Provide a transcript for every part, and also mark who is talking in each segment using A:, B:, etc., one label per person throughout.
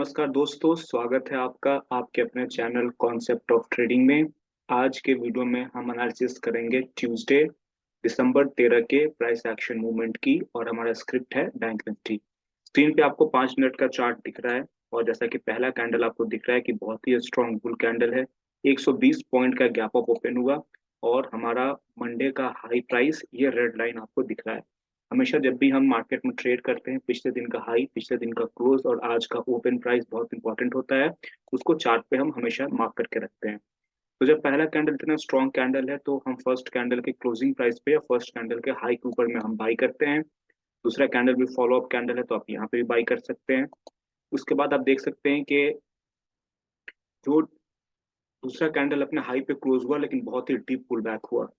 A: नमस्कार दोस्तों, स्वागत है आपका आपके अपने चैनल कॉन्सेप्ट ऑफ ट्रेडिंग में। आज के वीडियो में हम एनालिसिस करेंगे ट्यूसडे दिसंबर 13 के प्राइस एक्शन मूवमेंट की और हमारा स्क्रिप्ट है बैंक निफ्टी। स्क्रीन पे आपको 5 मिनट का चार्ट दिख रहा है और जैसा कि पहला कैंडल आपको दिख रहा है कि बहुत ही स्ट्रॉन्ग बुल कैंडल है। 120 पॉइंट का गैप अप ओपन हुआ और हमारा मंडे का हाई प्राइस ये रेड लाइन आपको दिख रहा है। हमेशा जब भी हम मार्केट में ट्रेड करते हैं, पिछले दिन का हाई, पिछले दिन का क्लोज और आज का ओपन प्राइस बहुत इंपॉर्टेंट होता है। उसको चार्ट पे हम हमेशा मार्क करके रखते हैं। तो जब पहला कैंडल इतना स्ट्रॉन्ग कैंडल है तो हम फर्स्ट कैंडल के क्लोजिंग प्राइस पे या फर्स्ट कैंडल के हाई के ऊपर में हम बाई करते हैं। दूसरा कैंडल भी फॉलो अप कैंडल है तो आप यहाँ पे भी बाई कर सकते हैं। उसके बाद आप देख सकते हैं कि जो दूसरा कैंडल अपने हाई पे क्लोज हुआ लेकिन बहुत ही डीप पुल बैक हुआ।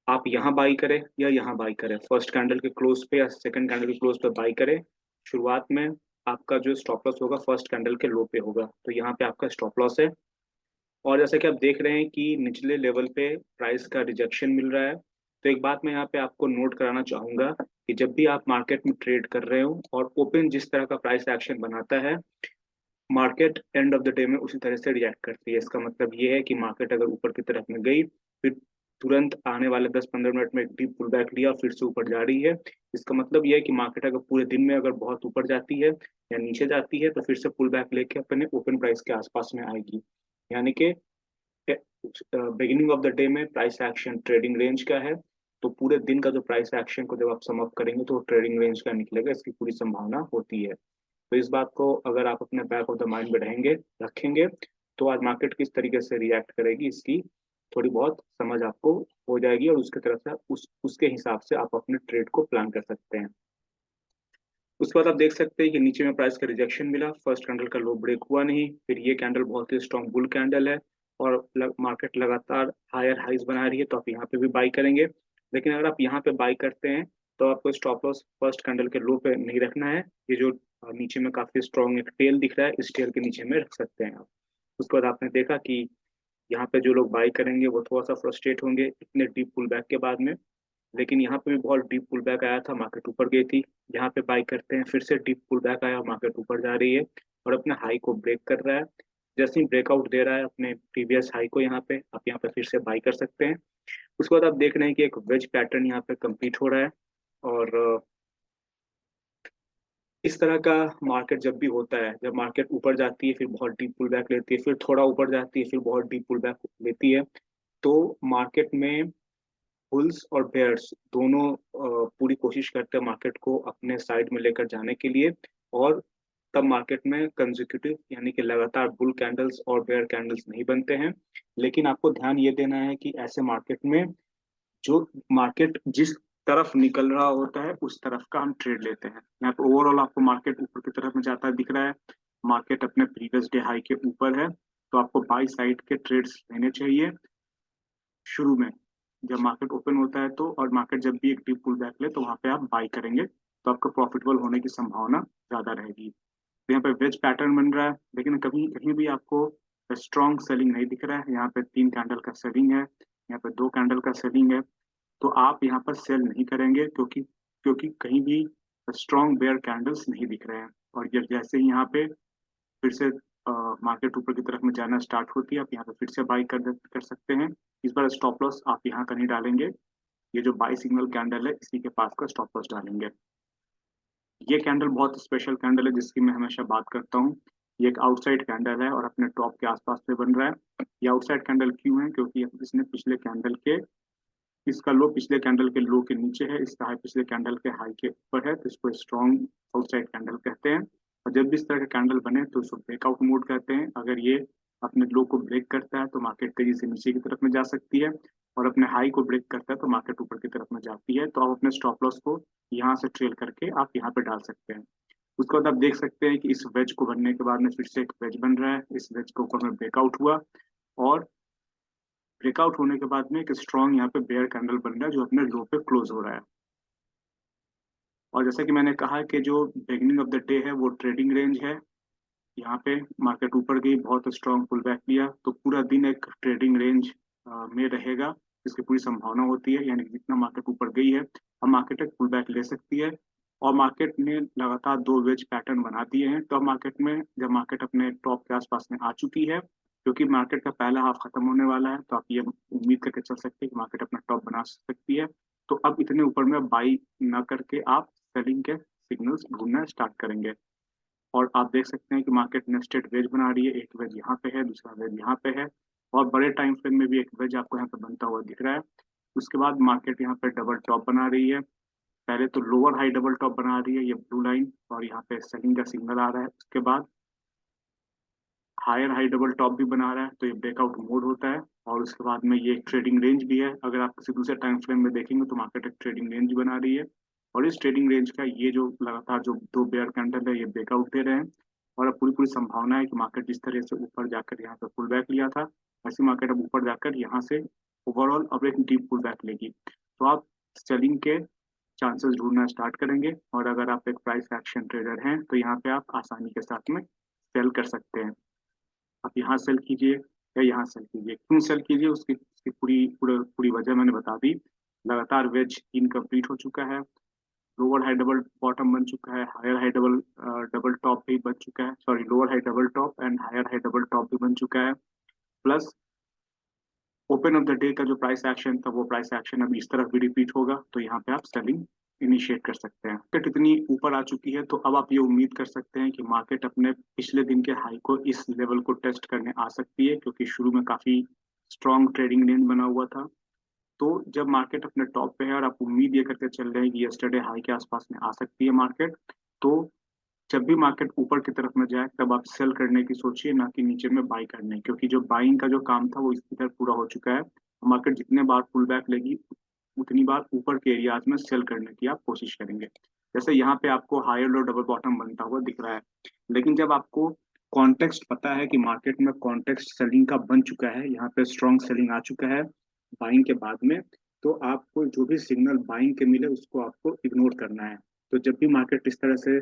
A: आप यहाँ बाई करें या यहाँ बाई करें, फर्स्ट कैंडल के क्लोज पे या सेकंड कैंडल के क्लोज पे बाई करें। शुरुआत में आपका जो स्टॉप लॉस होगा फर्स्ट कैंडल के लो पे होगा, तो यहाँ पे आपका स्टॉप लॉस है। और जैसा कि आप देख रहे हैं कि निचले लेवल पे प्राइस का रिजेक्शन मिल रहा है। तो एक बात मैं यहाँ पे आपको नोट कराना चाहूंगा कि जब भी आप मार्केट में ट्रेड कर रहे हो और ओपन जिस तरह का प्राइस एक्शन बनाता है, market end of the day में उसी तरह से रिएक्ट करती है। इसका मतलब ये है कि मार्केट अगर ऊपर की तरफ में गई, फिर तुरंत आने वाले 10-15 मिनट में एक डीप पुल बैक लिया और फिर से ऊपर जा रही है। इसका मतलब ये है कि मार्केट अगर पूरे दिन में अगर बहुत ऊपर जाती है या नीचे जाती है तो फिर से पुल बैक लेके अपने ओपन प्राइस के आसपास में आएगी। यानी कि बिगिनिंग ऑफ द डे में प्राइस एक्शन ट्रेडिंग रेंज का है, तो पूरे दिन का जो प्राइस एक्शन को जब आप सम अप करेंगे तो ट्रेडिंग रेंज का निकलेगा, इसकी पूरी संभावना होती है। तो इस बात को अगर आप अपने बैक ऑफ द माइंड में रहेंगे रखेंगे तो आज मार्केट किस तरीके से रिएक्ट करेगी इसकी थोड़ी बहुत समझ आपको हो जाएगी और उसके तरफ से उसके हिसाब से आप अपने ट्रेड को प्लान कर सकते हैं। उसके बाद आप देख सकते हैं कि नीचे में प्राइस का रिजेक्शन मिला, फर्स्ट कैंडल का लो ब्रेक हुआ नहीं, फिर ये कैंडल बहुत ही स्ट्रॉन्ग बुल कैंडल है और मार्केट लगातार हायर हाइज बना रही है, तो आप यहाँ पे भी बाई करेंगे। लेकिन अगर आप यहाँ पे बाई करते हैं तो आपको स्टॉप लॉस फर्स्ट कैंडल के लो पे नहीं रखना है। ये जो नीचे में काफी स्ट्रॉन्ग एक टेल दिख रहा है, इस टेल के नीचे में रख सकते हैं आप। उसके बाद आपने देखा कि यहाँ पे जो लोग बाई करेंगे वो थोड़ा सा फ्रस्ट्रेट होंगे इतने डीप पुल बैक के बाद में। लेकिन यहाँ पे भी बहुत डीप पुल बैक आया था, मार्केट ऊपर गई थी। यहाँ पे बाई करते हैं, फिर से डीप पुल बैक आया, मार्केट ऊपर जा रही है और अपने हाई को ब्रेक कर रहा है। जैसे ही ब्रेकआउट दे रहा है अपने प्रीवियस हाई को, यहाँ पे आप यहाँ पे फिर से बाई कर सकते हैं। उसके बाद आप देख रहे हैं कि एक वेज पैटर्न यहाँ पे कंप्लीट हो रहा है और इस तरह का मार्केट जब भी होता है, जब मार्केट ऊपर जाती है फिर बहुत डीप पुल बैक लेती है, फिर थोड़ा ऊपर जाती है फिर बहुत डीप पुल बैक लेती है, तो मार्केट में बुल्स और बेयर्स दोनों पूरी कोशिश करते हैं मार्केट को अपने साइड में लेकर जाने के लिए। और तब मार्केट में कंजिक्यूटिव यानी कि लगातार बुल कैंडल्स और बेयर कैंडल्स नहीं बनते हैं। लेकिन आपको ध्यान ये देना है कि ऐसे मार्केट में जो मार्केट जिस तरफ निकल रहा होता है उस तरफ का हम ट्रेड लेते हैं। यहाँ पे ओवरऑल आपको मार्केट ऊपर की तरफ में जाता दिख रहा है, मार्केट अपने प्रीवियस डे हाई के ऊपर है, तो आपको बाई साइड के ट्रेड्स लेने चाहिए शुरू में। जब मार्केट ओपन होता है तो और मार्केट जब भी एक डीप पुल बैक ले तो वहां पे आप बाई करेंगे तो आपका प्रॉफिटेबल होने की संभावना ज्यादा रहेगी। तो यहाँ पे वेज पैटर्न बन रहा है लेकिन कभी कहीं भी आपको स्ट्रॉन्ग सेलिंग नहीं दिख रहा है। यहाँ पे 3 कैंडल का सेलिंग है, यहाँ पे 2 कैंडल का सेलिंग है, तो आप यहाँ पर सेल नहीं करेंगे क्योंकि क्योंकि कहीं भी स्ट्रॉन्ग बेयर कैंडल्स नहीं दिख रहे हैं। और जैसे ही यहाँ पे फिर से मार्केट ऊपर की तरफ में जाना स्टार्ट होती है, आप यहाँ पे फिर से बाई कर सकते हैं। इस बार स्टॉप लॉस आप यहाँ का नहीं डालेंगे, ये जो बाई सिग्नल कैंडल है इसी के पास का स्टॉप लॉस डालेंगे। ये कैंडल बहुत स्पेशल कैंडल है जिसकी मैं हमेशा बात करता हूँ। ये एक आउटसाइड कैंडल है और अपने टॉप के आसपास पे बन रहा है। ये आउटसाइड कैंडल क्यों है? क्योंकि इसने पिछले कैंडल के इसका लो पिछले कैंडल के लो के नीचे है, इसका हाई पिछले कैंडल के हाई के ऊपर है, तो इसको स्ट्रॉन्ग आउटसाइड कैंडल कहते हैं। और जब भी इस तरह के कैंडल बने तो उसको ब्रेकआउट मोड कहते हैं। अगर ये अपने लो को ब्रेक करता है तो मार्केट तेजी से नीचे की तरफ में जा सकती है, और अपने हाई को ब्रेक करता है तो मार्केट ऊपर की तरफ में जाती है। तो आप अपने स्टॉप लॉस को यहाँ से ट्रेल करके आप यहाँ पे डाल सकते हैं। उसके बाद आप देख सकते हैं कि इस वेज को बनने के बाद में फिर से एक वेज बन रहा है, इस वेज के ऊपर में ब्रेकआउट हुआ और ब्रेकआउट होने के बाद में एक स्ट्रॉन्ग यहाँ पे बेयर कैंडल बन रहा है जो अपने लो पे क्लोज हो रहा है। और जैसा कि मैंने कहा कि जो बिगनिंग ऑफ द डे है वो ट्रेडिंग रेंज है। यहाँ पे मार्केट ऊपर गई, बहुत स्ट्रॉन्ग पुल बैक लिया, तो पूरा दिन एक ट्रेडिंग रेंज में रहेगा, इसकी पूरी संभावना होती है। यानी कि जितना मार्केट ऊपर गई है अब मार्केट एक पुल बैक ले सकती है, और मार्केट ने लगातार दो वेज पैटर्न बना दिए हैं। तो मार्केट में जब मार्केट अपने टॉप के आसपास में आ चुकी है, क्योंकि मार्केट का पहला हाफ खत्म होने वाला है, तो आप ये उम्मीद करके चल सकते हैं कि मार्केट अपना टॉप बना सकती है। तो अब इतने ऊपर में बाई ना करके आप सेलिंग के सिग्नल्स ढूंढना स्टार्ट करेंगे। और आप देख सकते हैं कि मार्केट नेस्टेड वेज बना रही है, एक वेज यहाँ पे है, दूसरा वेज यहाँ पे है, और बड़े टाइम फ्रेम में भी एक वेज आपको यहाँ पे बनता हुआ दिख रहा है। उसके बाद मार्केट यहाँ पे डबल टॉप बना रही है। पहले तो लोअर हाई डबल टॉप बना रही है ये ब्लू लाइन, और यहाँ पे सेलिंग का सिग्नल आ रहा है। उसके बाद हायर हाई डबल टॉप भी बना रहा है, तो ये ब्रेकआउट मोड होता है। और उसके बाद में ये एक ट्रेडिंग रेंज भी है। अगर आप किसी दूसरे टाइम फ्रेम में देखेंगे तो मार्केट एक ट्रेडिंग रेंज बना रही है, और इस ट्रेडिंग रेंज का ये जो लगातार जो दो बेयर कैंडल है ये ब्रेकआउट दे रहे हैं। और अब पूरी पूरी संभावना है कि मार्केट जिस तरह से ऊपर जाकर यहाँ पे पुल बैक लिया था, वैसे मार्केट अब ऊपर जाकर यहाँ से ओवरऑल अब एक डीप पुल बैक लेगी। तो आप सेलिंग के चांसेस ढूंढना स्टार्ट करेंगे। और अगर आप एक प्राइस एक्शन ट्रेडर हैं तो यहाँ पे आप आसानी के साथ में सेल कर सकते हैं। आप यहाँ सेल कीजिए या यहाँ सेल कीजिए। क्यों सेल कीजिए उसकी उसकी पूरी वजह मैंने बता दी। लगातार वेज इनकम्प्लीट हो चुका है, लोअर हाई डबल बॉटम बन चुका है, higher high double double top भी बन चुका है, sorry lower high double top and higher high double top भी बन चुका है। Plus open of the day का जो प्राइस एक्शन था वो प्राइस एक्शन अब इस तरफ भी रिपीट होगा, तो यहाँ पे आप सेलिंग इनिशिएट कर सकते हैं। मार्केट इतनी ऊपर आ चुकी है तो अब आप ये उम्मीद कर सकते हैं कि मार्केट अपने पिछले दिन के हाई को इस लेवल को टेस्ट करने आ सकती है, क्योंकि शुरू में काफी स्ट्रॉन्ग ट्रेडिंग रेंज बना हुआ था। तो जब मार्केट अपने टॉप पे है और आप उम्मीद ये करके चल रहे हैं कि यस्टरडे हाई के आसपास में आ सकती है मार्केट, तो जब भी मार्केट ऊपर की तरफ में जाए तब आप सेल करने की सोचिए, ना कि नीचे में बाई करने, क्योंकि जो बाइंग का जो काम था वो इस इधर पूरा हो चुका है। मार्केट जितने बार पुल बैक लेगी उतनी बार ऊपर के एरियाज में सेल करने की आप कोशिश करेंगे। जैसे यहाँ पे आपको हायर लो डबल बॉटम बनता हुआ दिख रहा है, लेकिन जब आपको कॉन्टेक्स्ट पता है कि मार्केट में कॉन्टेक्स्ट सेलिंग का बन चुका है, यहाँ पे स्ट्रॉन्ग सेलिंग आ चुका है बाइंग के बाद में, तो आपको जो भी सिग्नल बाइंग के मिले उसको आपको इग्नोर करना है। तो जब भी मार्केट इस तरह से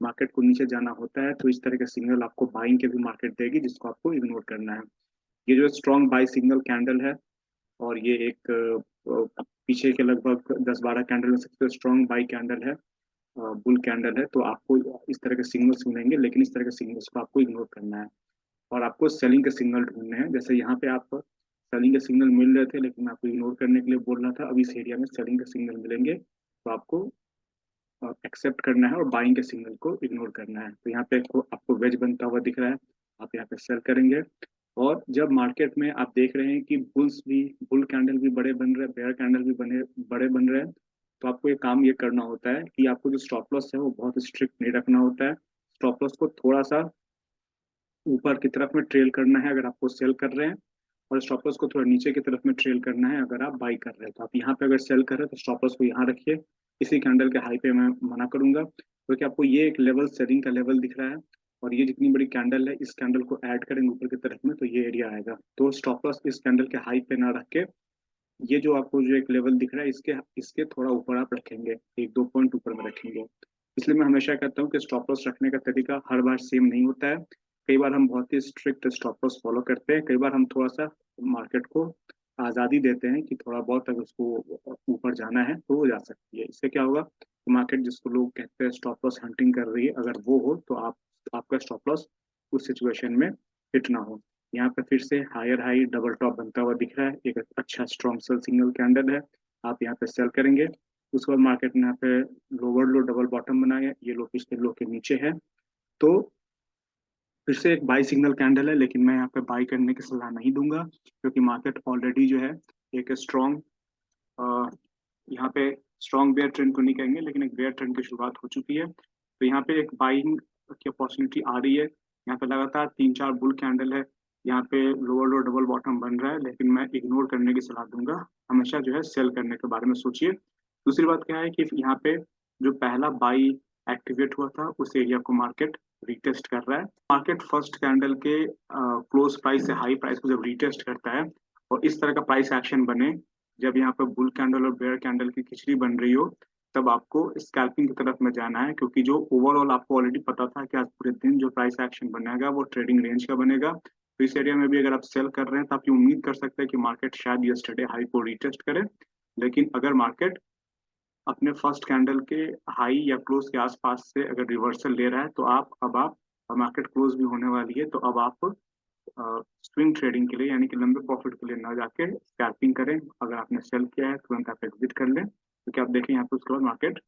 A: मार्केट को नीचे जाना होता है तो इस तरह के सिग्नल आपको बाइंग के भी मार्केट देगी, जिसको आपको इग्नोर करना है। ये जो स्ट्रॉन्ग बाई सिग्नल कैंडल है, और ये एक पीछे के लगभग 10-12 कैंडल में सबसे स्ट्रॉन्ग बाई कैंडल है, बुल कैंडल है। तो आपको इस तरह के सिग्नल्स मिलेंगे, लेकिन इस तरह के सिग्नल्स को आपको इग्नोर करना है और आपको सेलिंग के सिग्नल ढूंढने हैं। जैसे यहाँ पे आप सेलिंग के सिग्नल मिल रहे थे, लेकिन मैं आपको इग्नोर करने के लिए बोल रहा था, अब इस एरिया में सेलिंग के सिग्नल मिलेंगे तो आपको एक्सेप्ट करना है और बाइंग के सिग्नल को इग्नोर करना है। तो यहाँ पे आपको वेज बनता हुआ दिख रहा है, आप यहाँ पे सेल करेंगे। और जब मार्केट में आप देख रहे हैं कि बुल कैंडल भी बड़े बन रहे हैं, बेयर कैंडल भी बड़े बन रहे हैं, तो आपको ये काम ये करना होता है कि आपको जो स्टॉप लॉस है वो बहुत स्ट्रिक्ट नहीं रखना होता है। स्टॉप लॉस को थोड़ा सा ऊपर की तरफ में ट्रेल करना है अगर आपको सेल कर रहे हैं, और स्टॉप लॉस को थोड़ा नीचे की तरफ में ट्रेल करना है अगर आप बाई कर रहे हैं। तो आप यहाँ पे अगर सेल कर रहे हैं तो स्टॉप लॉस को यहाँ रखिए। इसी कैंडल के हाई पे मैं मना करूंगा, क्योंकि आपको ये एक लेवल सेलिंग का लेवल दिख रहा है, और ये जितनी बड़ी कैंडल है इस कैंडल को ऐड करेंगे ऊपर की तरफ में तो ये एरिया आएगा। तो स्टॉप लॉस इस कैंडल के हाई पे ना रख के ये जो आपको जो एक लेवल दिख रहा है इसके इसके थोड़ा ऊपर आप रखेंगे, 1-2 पॉइंट ऊपर में रखेंगे। इसलिए मैं हमेशा कहता हूँ कि स्टॉप लॉस रखने का तरीका हर बार सेम नहीं होता है। कई बार हम बहुत ही स्ट्रिक्ट स्टॉप लॉस फॉलो करते हैं, कई बार हम थोड़ा सा मार्केट को आज़ादी देते हैं कि थोड़ा बहुत अगर उसको ऊपर जाना है तो वो जा सकती है। इससे क्या होगा, तो मार्केट जिसको लोग कहते हैं स्टॉप लॉस हंटिंग कर रही है, अगर वो हो तो आप आपका स्टॉप लॉस उस सिचुएशन में हिट ना हो। यहाँ पे फिर से हायर हाई डबल टॉप बनता हुआ दिख रहा है, एक अच्छा स्ट्रॉन्ग सेल सिग्नल कैंडल है, आप यहाँ पे सेल करेंगे। उसके बाद मार्केट ने यहाँ पे लोअर लो डबल बॉटम बनाया है, ये लो पिछले लो के नीचे है, तो फिर से एक बाई सिग्नल कैंडल है, लेकिन मैं यहाँ पे बाई करने की सलाह नहीं दूंगा, क्योंकि मार्केट ऑलरेडी जो है एक स्ट्रॉन्ग यहाँ पे स्ट्रॉन्ग बेयर ट्रेंड को नहीं कहेंगे लेकिन एक बेयर ट्रेंड की शुरुआत हो चुकी है। तो यहाँ पे एक बाइंग की अपॉर्चुनिटी आ रही है। यहाँ पे लगातार 3-4 बुल कैंडल है, यहाँ पे लोअर लो डबल बॉटम बन रहा है, लेकिन मैं इग्नोर करने की सलाह दूंगा। हमेशा जो है सेल करने के बारे में सोचिए। दूसरी बात क्या है कि यहाँ पे जो पहला बाई एक्टिवेट हुआ था उस एरिया को मार्केट रिटेस्ट कर रहा है। मार्केट फर्स्ट कैंडल के क्लोज प्राइस से हाई प्राइस को जब रिटेस्ट करता है और इस तरह का प्राइस एक्शन बने, जब यहाँ पे बुल कैंडल और बेयर कैंडल की खिचड़ी बन रही हो, तब आपको स्कैल्पिंग की तरफ में जाना है, क्योंकि जो ओवरऑल आपको ऑलरेडी पता था कि आज पूरे दिन जो प्राइस एक्शन बनेगा वो ट्रेडिंग रेंज का बनेगा। तो इस एरिया में भी अगर आप सेल कर रहे हैं तो आप ये उम्मीद कर सकते हैं कि मार्केट शायद यस्टरडे हाई को रिटेस्ट करे। लेकिन अगर मार्केट अपने फर्स्ट कैंडल के हाई या क्लोज के आसपास से अगर रिवर्सल ले रहा है तो आप मार्केट क्लोज भी होने वाली है, तो अब आप स्विंग ट्रेडिंग के लिए यानी कि लंबे प्रॉफिट के लिए ना जाके स्कैल्पिंग करें। अगर आपने सेल किया है तुरंत आप एग्जिट कर लें, क्योंकि आप देखें यहाँ पे उसके बाद मार्केट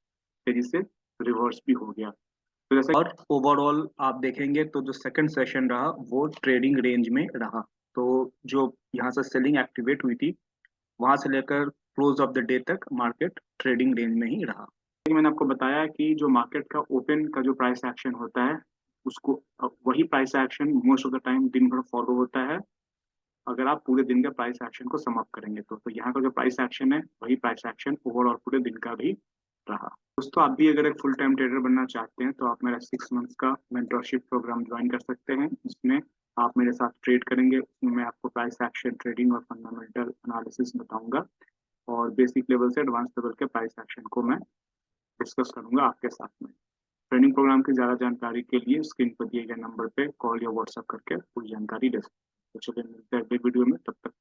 A: तेजी से रिवर्स भी हो गया। तो जैसे और ओवरऑल आप देखेंगे तो जो सेकंड सेशन रहा वो ट्रेडिंग रेंज में रहा। तो जो यहाँ से सेलिंग एक्टिवेट हुई थी वहां से लेकर क्लोज ऑफ द डे तक मार्केट ट्रेडिंग रेंज में ही रहा। मैंने आपको बताया कि जो मार्केट का ओपन का जो प्राइस एक्शन होता है उसको वही price action most of the time दिन भर फॉलो होता है अगर आप पूरे दिन के प्राइस एक्शन को समाप्त करेंगे तो यहाँ का जो प्राइस एक्शन है वही प्राइस एक्शन ओवरऑल पूरे दिन का भी रहा। दोस्तों, आप भी अगर एक फुल टाइम ट्रेडर बनना चाहते हैं तो आप मेरा 6 मंथ्स का मेंटरशिप प्रोग्राम ज्वाइन कर सकते हैं, जिसमें आप मेरे साथ ट्रेड करेंगे। उसमें मैं आपको प्राइस एक्शन ट्रेडिंग और फंडामेंटल एनालिसिस बताऊंगा और बेसिक लेवल से एडवांस लेवल के प्राइस एक्शन को मैं डिस्कस करूंगा आपके साथ में। ट्रेनिंग प्रोग्राम की ज़्यादा जानकारी के लिए स्क्रीन पर दिए गए नंबर पे कॉल या व्हाट्सएप करके पूरी जानकारी दे सकते हैं। तो चलिए मिलते हैं अगले वीडियो में, तब तक